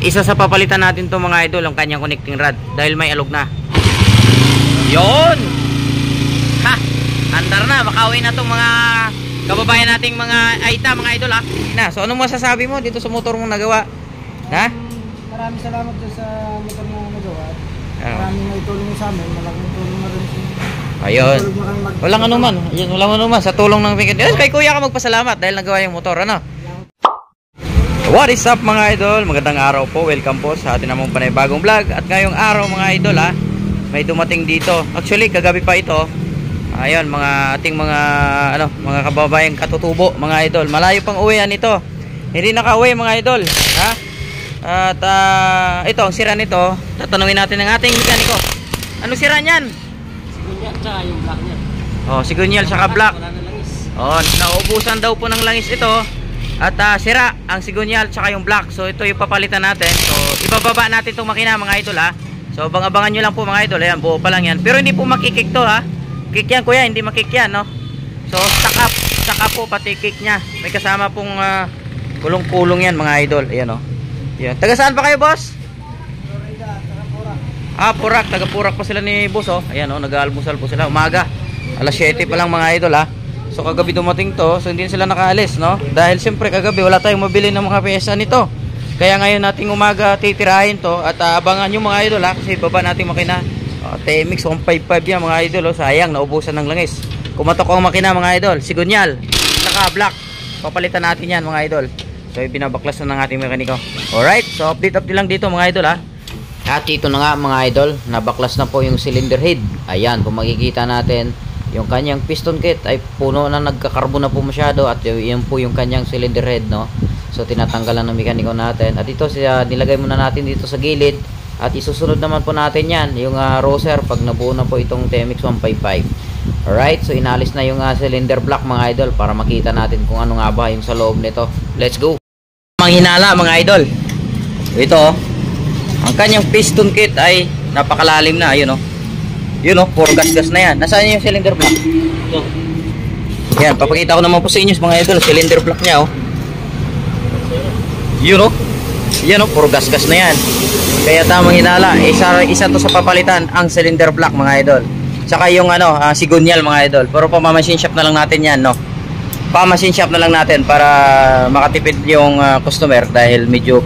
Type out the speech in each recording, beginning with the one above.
Isa sa papalitan natin to mga idol, ang kanyang connecting rod dahil may alog na. Yon. Ha, andar na, makauwi na tong mga kababayan nating mga Aita, mga idol ha. Na, so anong masasabi mo dito sa motor mong nagawa? Ha? Maraming salamat sa motor na nagawa. Maraming naitulong sa amin, malaking tulong na rin sa. Ayun. Walang anuman. Ayun, walang anuman sa tulong ng Piket. Kay kuya ka magpasalamat dahil nagawa yung motor, ano? What is up mga idol? Magandang araw po. Welcome po sa atin namang panibagong vlog. At ngayong araw mga idol ha, may dumating dito. Actually, kagabi pa ito. Ayun, mga ating mga kababayang katutubo mga idol. Malayo pang uwian ito. Hindi nakauwi mga idol, ha? At ito ang sira nito. Tatanungin natin ng ating mekaniko. Ano sira niyan? Sigunyal tsaka yung black niya. Oh, sigunyal tsaka black. Oh, naubusan daw po ng langis ito. At sira ang sigunyal tsaka yung black. So ito yung papalitan natin. So ibababa natin itong makina mga idol ha. So abangan nyo lang po mga idol. Ayan, buo pa lang yan. Pero hindi po makikik to ha. Kick yan kuya, hindi makik yan no. So stack up po pati kick nya. May kasama pong kulong-kulong yan mga idol. Ayan o. Yan. Taga saan pa kayo boss? Purak. Taga Purak pa sila ni boss oh. Ayan o, nag-aalmusal po sila. Umaga. Alas 7 pa lang mga idol ha. So kagabi dumating to, so hindi sila nakaalis no. Dahil siyempre kagabi wala tayong mabili ng mga pyesa nito. Kaya ngayon nating umaga titirahin to. At abangan nyo mga idol ha. Kasi baba natin makina. TMX 155 yan mga idol oh. Sayang, naubusan ng langis. Kumatok ang makina mga idol. Sigunyal, saka black. Papalitan natin yan mga idol. So binabaklas na ng ating mekaniko. Alright, so update lang dito mga idol ha. At ito na nga mga idol, nabaklas na po yung cylinder head. Ayan, kung makikita natin, yung kanyang piston kit ay puno na, nagkakarbo na po masyado. At yun po yung kanyang cylinder head no. So tinatanggalan ng mekaniko natin. At ito nilagay muna natin dito sa gilid. At isusunod naman po natin yan, yung roser pag nabuo na po itong TMX 155. Alright, so inalis na yung cylinder block mga idol para makita natin kung ano nga ba yung sa loob nito. Let's go! Mga hinala mga idol. Ito ang kanyang piston kit ay napakalalim na. Ayun o. Yun o, puro gas-gas na yan. Nasaan yung cylinder block? Ito. Yan, papakita ko naman po sa inyo mga idol. Cylinder block nya o. Yun o. Yan o, puro gas-gas na yan. Kaya tamang hinala, isa to sa papalitan, ang cylinder block mga idol. Tsaka yung sigunyal mga idol. Pero pamamasin shop na lang natin yan no. Pamamasin shop na lang natin para makatipid yung customer dahil medyo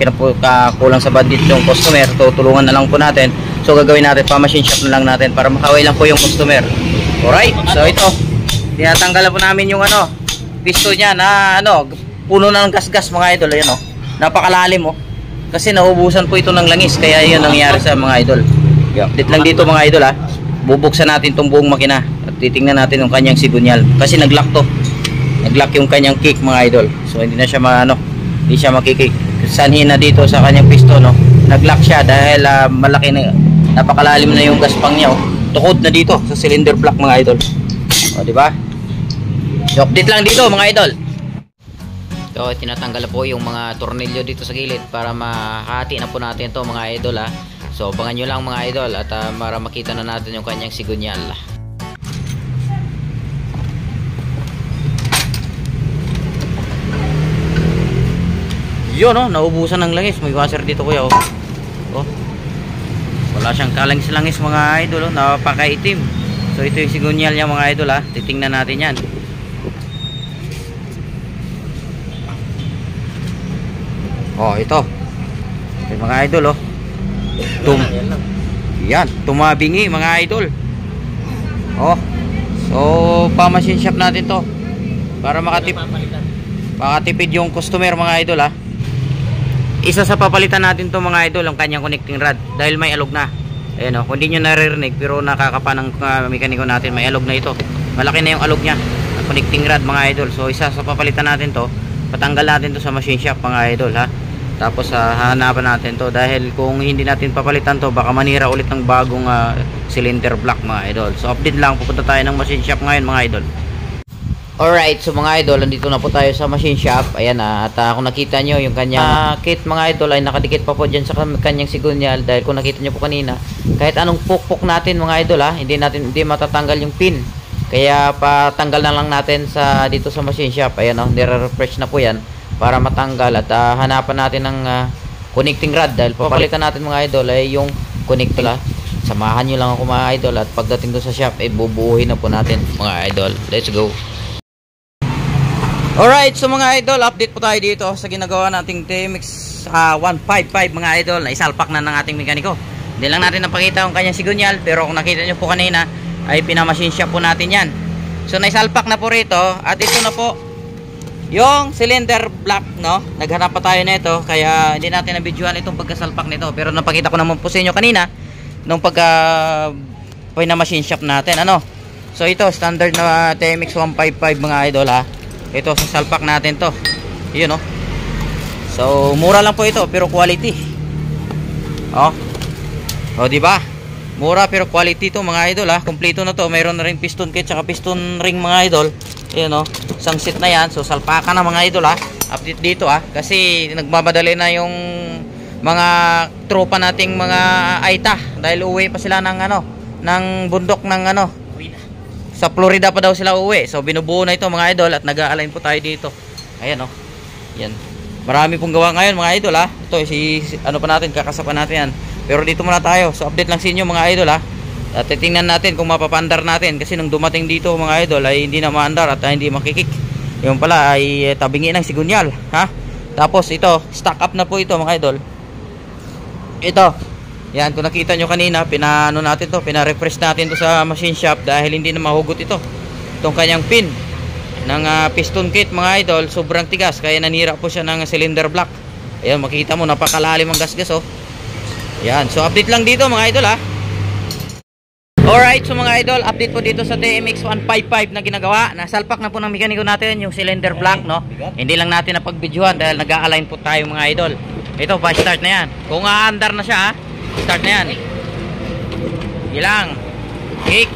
kulang sa budget yung customer. So tulungan na lang po natin. So gagawin natin, pamamasin shop na lang natin para makaway lang po yung customer. Alright, so ito tinatanggalan po namin yung piston niya na puno na ng gas-gas mga idol. Ayan o, napakalalim o. Kasi naubusan po ito ng langis. Kaya yun nangyari sa mga idol. Update lang dito mga idol ha. Bubuksan natin itong buong makina. At titingnan natin yung kanyang sigunyal. Kasi nag-lock to. Nag-lock yung kanyang kick mga idol. So hindi na siya hindi siya makikik. Sanhin na dito sa kanyang piston no. Nag-lock siya dahil malaki na, napakalalim na yung gaspang niya oh. Tukod na dito sa cylinder block mga idol. O di ba? Update lang dito mga idol. So tinatanggal po yung mga tornilyo dito sa gilid para makahati na po natin to mga idol ha. So abangan nyo lang mga idol at para makita na natin yung kanyang sigunyal. Yun oh, naubusan ng langis. May washer dito kuya oh. Wala siyang kalangis-langis mga idol oh. Napakaitim. So ito yung sigunyal niya mga idol ha. Titingnan natin yan. Oh, ito mga idol oh. Yan, tumabingi mga idol. Oh. So, pamasin shop natin to para makatipid yung customer mga idol ha. Isa sa papalitan natin to mga idol, ang kanyang connecting rod dahil may alog na. Ayan oh, kung di nyo naririnig pero nakakapa ng mekaniko natin, may alog na ito. Malaki na yung alog nya, ang connecting rod mga idol. So, isa sa papalitan natin to, patanggal natin to sa machine shop mga idol ha. Tapos hahanapan natin to dahil kung hindi natin papalitan to baka manira ulit ng bagong cylinder block mga idol. So update lang, pupunta tayo ng machine shop ngayon mga idol. Alright, so mga idol, nandito na po tayo sa machine shop. Ayan at kung nakita nyo yung kanyang kit mga idol ay nakadikit pa po dyan sa kanyang sigunyal. Dahil kung nakita nyo po kanina, kahit anong pukpok natin mga idol hindi matatanggal yung pin. Kaya patanggal na lang natin dito sa machine shop. Ayan nire-refresh na po yan para matanggal at hanapan natin ng connecting rod. Dahil papalitan natin mga idol ay yung connector la. Samahan nyo lang ako mga idol, at pagdating doon sa shop ay bubuuhin na po natin mga idol. Let's go. Alright, so mga idol, update po tayo dito sa ginagawa nating TMX 155 mga idol, na isalpak na ng ating mekaniko. Hindi lang natin napakita yung kanyang sigunyal, pero kung nakita nyo po kanina ay pinamachine shop po natin yan. So naisalpak na po rito, at ito na po yung cylinder block, no? Naghanap pa tayo nito, kaya hindi natin na-videoan itong pagkasalpak nito, pero napakita ko naman po sa inyo kanina nung pinamachine shop natin, ano? So ito standard na TMX 155 mga idol, ha. Ito sa salpak natin to. Yun, no? So mura lang po ito pero quality. Oh. Oh, di ba? Mura pero quality to mga idol, ha. Kumpleto na to. Mayroon na ring piston kit at piston ring mga idol. Ayun, no? Isang set na yan. So salpakan na mga idol, ha. Update dito, ha. Kasi nagmamadali na yung mga tropa nating mga Aita dahil uwi pa sila ng ng bundok ng sa Florida pa daw sila uwi. So binubuo na ito mga idol, at nag-a-align po tayo dito. Ayan, oh. Yan. Marami pong gawa ngayon mga idol, ha. Ito pa natin, kakasapan natin yan. Pero dito muna tayo. So update lang sa inyo mga idol, ha. At titingnan natin kung mapapandar natin, kasi nung dumating dito mga idol ay hindi na maandar at hindi makikik. Yung pala ay tabingi ng sigunyal, ha. Tapos ito, stock up na po ito mga idol. Ito. Yan, kung nakita nyo kanina, pina-refresh natin to sa machine shop dahil hindi na mahugot ito. Itong kanyang pin ng piston kit mga idol, sobrang tigas, kaya nanira po siya ng cylinder block. Ayan, makikita mo, napakalalim ang gasgas, oh. Yan, so update lang dito mga idol, ha. Alright, so mga idol, update po dito sa TMX 155 na ginagawa. Nasalpak na po ng mekaniko natin yung cylinder block, no. Hindi lang natin napag-videoan dahil nag-a-align po tayo mga idol. Ito, pa-start na yan. Kung aandar na siya, ha, start na yan. Ilang kick.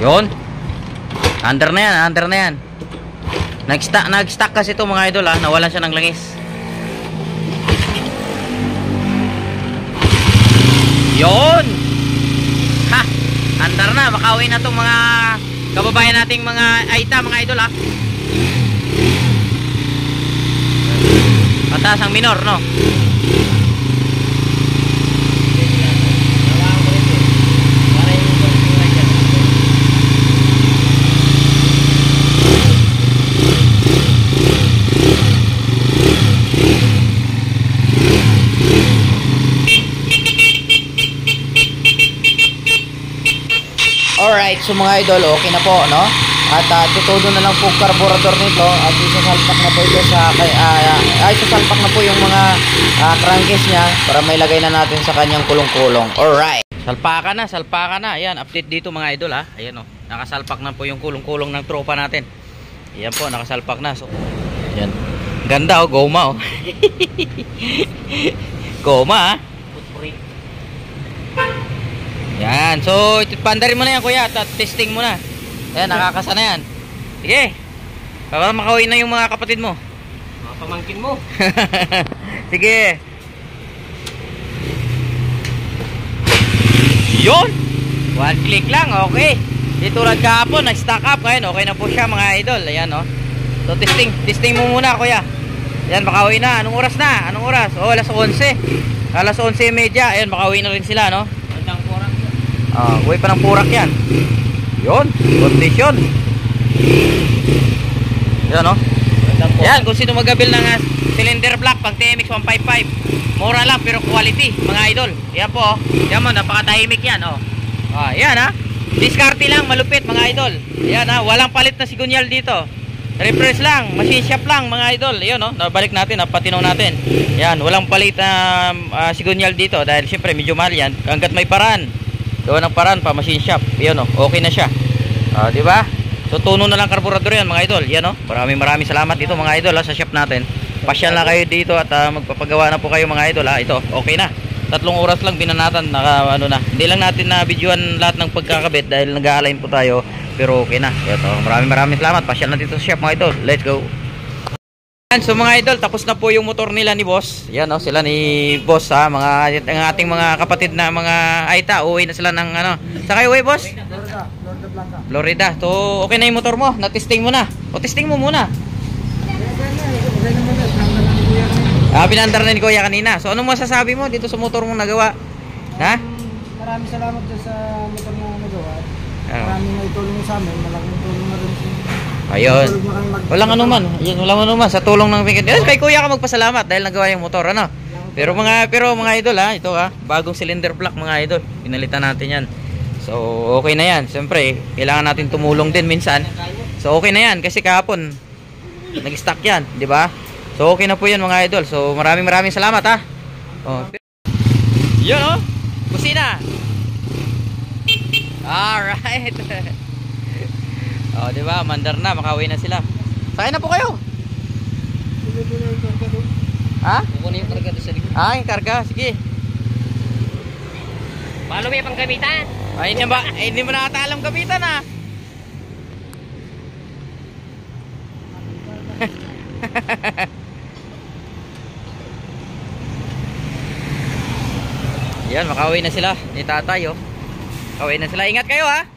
Yun. Under na yan, under na yan. Nag-stack kasi ito mga idol, ha. Nawalan siya ng langis. Yun. Ha, under na. Makauwi na itong mga kababayan nating mga Aita mga idol, ha. Pataas ang minor, no. Alright, so mga idol, okay na po, no? At tutudo na lang po carburetor nito, at isasalpak na po ito isasalpak na po yung mga crankcase niya para may lagay na natin sa kanyang kulong-kulong. Alright, salpakan na. Ayan, update dito mga idol, ha. Ayan, oh, nakasalpak na po yung kulong-kulong ng tropa natin. Ayan po, nakasalpak na. So, ayan. Ganda, oh, goma, oh. Goma, ha. Yan, so pandarin mo na yan kuya, at testing mo na. Ayan, nakakasa na yan. Sige, para makauwi na yung mga kapatid mo, mga pamangkin mo. Sige. Yun, one click lang, okay. Dito tulad kahapon, nag-stack up. Ngayon, okay na po siya mga idol. Ayan, oh. So testing mo muna kuya. Ayan, makauwi na. Anong oras na? Anong oras? Oh, alas 11. Alas 11:30. Ayan, makauwi na rin sila, no? Uwi pa ng purak yan. Yun, condition. Yan, no? Yan, kung sino magabil ng cylinder block pang TMX 155, mura lang pero quality mga idol. Yan po, oh. Yan mo, napakatahimik yan, oh. Yan, ha. Diskarte lang, malupit mga idol. Yan, ha, walang palit na sigunyal dito. Refresh lang, machine shop lang mga idol. Yan, no, nabalik natin, napatinaw natin. Yan, walang palit na sigunyal dito dahil syempre medyo mahal yan. Hanggat may paraan, gawa ng paraan pa machine shop. Yan, oh, okay na siya. Di ba? So tuno na lang carburetor yan mga idol. Yan, oh. Maraming salamat dito mga idol, ha, sa shop natin. Pasyal na kayo dito at magpapagawa na po kayo mga idol, ha. Ito, okay na. 3 oras lang binanatan, na. Hindi lang natin na videoan lahat ng pagkakabit dahil nag-a-align po tayo, pero okay na. Ito, maraming salamat. Pasyal na dito sa shop mga idol. Let's go. So mga idol, tapos na po yung motor nila ni boss. Yan o, sila ni boss ha. Ang ating mga kapatid na mga Aita, uwi na sila ng ano. Sa kayo uwi boss? Florida, Florida Blanca. Florida. To, okay na yung motor mo? Na-testing mo na? O testing mo muna. Okay naman na, saan na lang ni Kuya kanina. Pinandar na ni Kuya kanina. So anong masasabi mo dito sa motor mong nagawa? Ha? Maraming salamat dyan sa motor na nagawa. Ah. Maraming naitulong sa amin, malaking tulong na rin sa Ayun. tulong na kami Walang anuman. Ayun, walang anuman sa tulong ng kay Kuya ka magpasalamat dahil nagawa yung motor, ano? Pero mga idol ha, ito ha, bagong cylinder block mga idol. Pinalitan natin 'yan. So okay na 'yan. Siyempre, kailangan natin tumulong din minsan. So okay na 'yan kasi kahapon nag-stock 'yan, di ba? So okay na po 'yan mga idol. So maraming salamat ha. Oh. 'Yun oh. Kusina. Alright. Oh, di ba? Mandar na, makauwi na sila. Sakay na po kayo. Ha? Kukunin yung karga doon sa likod. Ah, yung karga, sige. Paano may panggamitan? Ay, hindi ba? Hindi mo nakata alam gamitan ah. Yan, makauwi na sila ni tatay oh. Makauwi na sila. Ingat kayo ha.